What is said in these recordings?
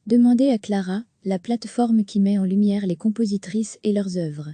Demandez à Clara, la plateforme qui met en lumière les compositrices et leurs œuvres.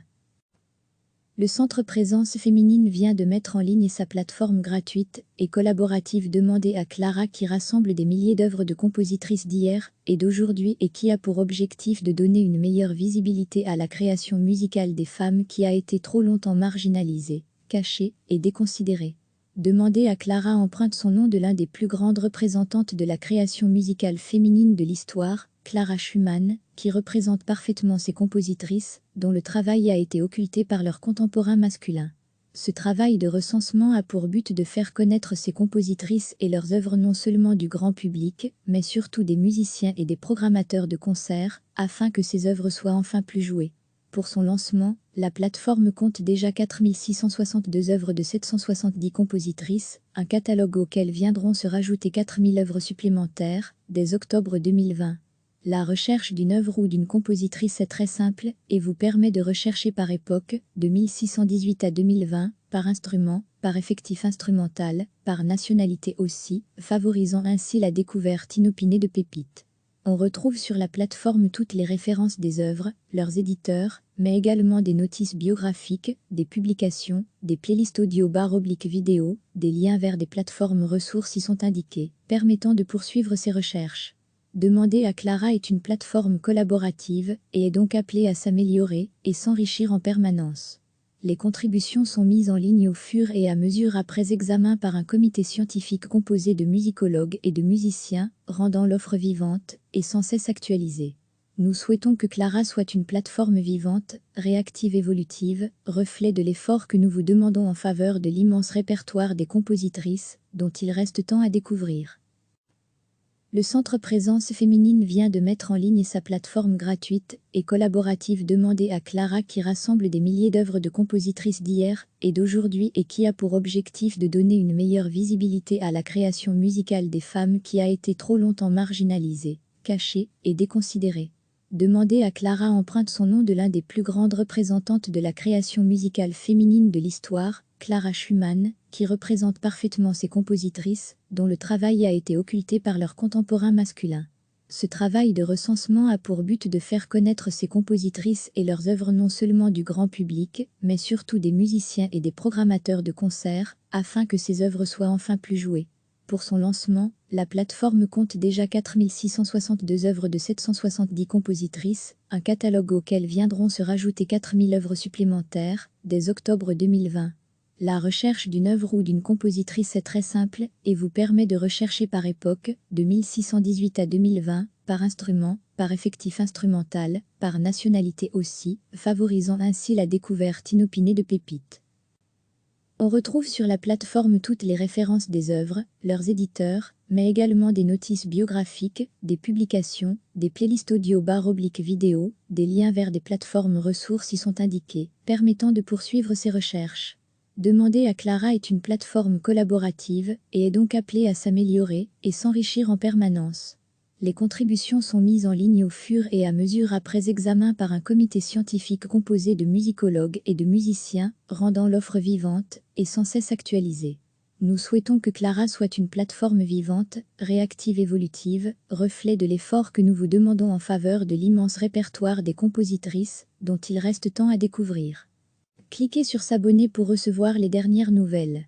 Le Centre Présence Féminine vient de mettre en ligne sa plateforme gratuite et collaborative Demandez à Clara qui rassemble des milliers d'œuvres de compositrices d'hier et d'aujourd'hui et qui a pour objectif de donner une meilleure visibilité à la création musicale des femmes qui a été trop longtemps marginalisée, cachée et déconsidérée. Demandez à Clara emprunte son nom de l'un des plus grandes représentantes de la création musicale féminine de l'histoire, Clara Schumann, qui représente parfaitement ces compositrices, dont le travail a été occulté par leurs contemporains masculins. Ce travail de recensement a pour but de faire connaître ces compositrices et leurs œuvres non seulement du grand public, mais surtout des musiciens et des programmateurs de concerts, afin que ces œuvres soient enfin plus jouées. Pour son lancement, la plateforme compte déjà 4662 œuvres de 770 compositrices, un catalogue auquel viendront se rajouter 4000 œuvres supplémentaires, dès octobre 2020. La recherche d'une œuvre ou d'une compositrice est très simple et vous permet de rechercher par époque, de 1618 à 2020, par instrument, par effectif instrumental, par nationalité aussi, favorisant ainsi la découverte inopinée de pépites. On retrouve sur la plateforme toutes les références des œuvres, leurs éditeurs, mais également des notices biographiques, des publications, des playlists audio/vidéo, des liens vers des plateformes ressources y sont indiqués, permettant de poursuivre ces recherches. Demandez à Clara est une plateforme collaborative et est donc appelée à s'améliorer et s'enrichir en permanence. Les contributions sont mises en ligne au fur et à mesure après examen par un comité scientifique composé de musicologues et de musiciens, rendant l'offre vivante et sans cesse actualisée. Nous souhaitons que Clara soit une plateforme vivante, réactive, évolutive, reflet de l'effort que nous vous demandons en faveur de l'immense répertoire des compositrices, dont il reste tant à découvrir. Le Centre Présence Féminine vient de mettre en ligne sa plateforme gratuite et collaborative Demandez à Clara qui rassemble des milliers d'œuvres de compositrices d'hier et d'aujourd'hui et qui a pour objectif de donner une meilleure visibilité à la création musicale des femmes qui a été trop longtemps marginalisée, cachée et déconsidérée. Demandez à Clara emprunte son nom de l'un des plus grandes représentantes de la création musicale féminine de l'histoire, Clara Schumann, qui représente parfaitement ces compositrices, dont le travail a été occulté par leurs contemporains masculins. Ce travail de recensement a pour but de faire connaître ces compositrices et leurs œuvres non seulement du grand public, mais surtout des musiciens et des programmateurs de concerts, afin que ces œuvres soient enfin plus jouées. Pour son lancement, la plateforme compte déjà 4662 œuvres de 770 compositrices, un catalogue auquel viendront se rajouter 4000 œuvres supplémentaires, dès octobre 2020. La recherche d'une œuvre ou d'une compositrice est très simple et vous permet de rechercher par époque, de 1618 à 2020, par instrument, par effectif instrumental, par nationalité aussi, favorisant ainsi la découverte inopinée de pépites. On retrouve sur la plateforme toutes les références des œuvres, leurs éditeurs, mais également des notices biographiques, des publications, des playlists audio/vidéo, des liens vers des plateformes ressources y sont indiqués, permettant de poursuivre ces recherches. Demandez à Clara est une plateforme collaborative et est donc appelée à s'améliorer et s'enrichir en permanence. Les contributions sont mises en ligne au fur et à mesure après examen par un comité scientifique composé de musicologues et de musiciens, rendant l'offre vivante et sans cesse actualisée. Nous souhaitons que Clara soit une plateforme vivante, réactive, évolutive, reflet de l'effort que nous vous demandons en faveur de l'immense répertoire des compositrices, dont il reste tant à découvrir. Cliquez sur s'abonner pour recevoir les dernières nouvelles.